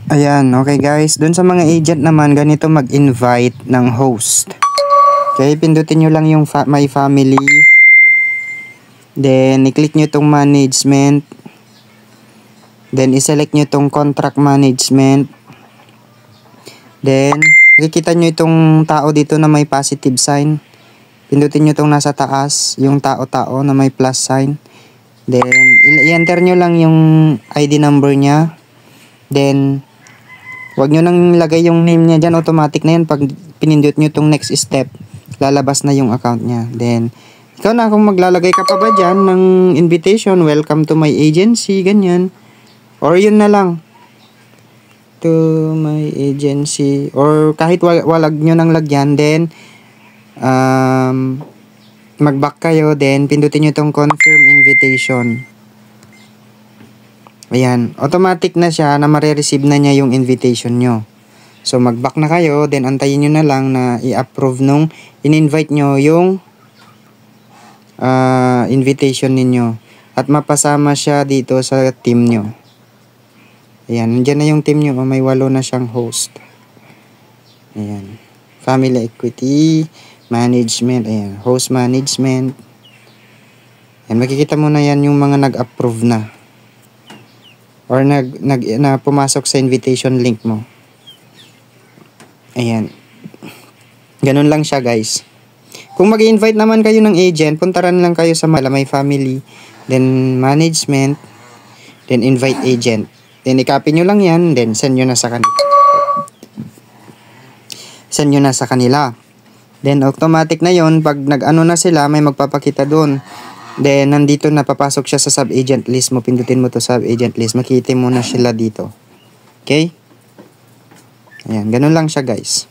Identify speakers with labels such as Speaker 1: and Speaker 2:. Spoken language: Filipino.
Speaker 1: Ayan, okay guys. Doon sa mga agent naman, ganito mag-invite ng host. Okay, pindutin nyo lang yung my family. Then, i-click nyo itong management. Then, i-select nyo itong contract management. Then, makikita nyo itong tao dito na may positive sign. Pindutin nyo itong nasa taas, yung tao-tao na may plus sign. Then, i-enter nyo lang yung ID number niya. Then, wag nyo nang lagay yung name niya dyan, automatic na yan. Pag pinindot nyo itong next step, lalabas na yung account niya. Then, ikaw na kung maglalagay ka pa ba dyan ng invitation, welcome to my agency, ganyan. Or yun na lang, to my agency. Or kahit walag nyo nang lagyan, then, mag-back kayo, then pindutin nyo itong confirm invitation. Ayan, automatic na siya na marireceive na niya yung invitation nyo. So, mag-back na kayo, then antayin nyo na lang na i-approve nung in-invite nyo yung invitation ninyo. At mapasama siya dito sa team nyo. Ayan, nandiyan na yung team nyo. May 8 na siyang host. Ayan, family equity, management, ayan, host management. Ayan, makikita mo na yan yung mga nag-approve na. Or na pumasok sa invitation link mo. Ayan. Ganun lang siya guys. Kung mag-invite naman kayo ng agent, puntaran lang kayo sa my family, then management, then invite agent. Then i-copy nyo lang yan, then send nyo na sa kanila. Send nyo na sa kanila. Then automatic na yon, pag nag-ano na sila, may magpapakita doon. Then, nandito na papasok siya sa sub-agent list mo. Pindutin mo to sub-agent list. Makikita mo na sila dito. Okay? Ayan, ganun lang siya guys.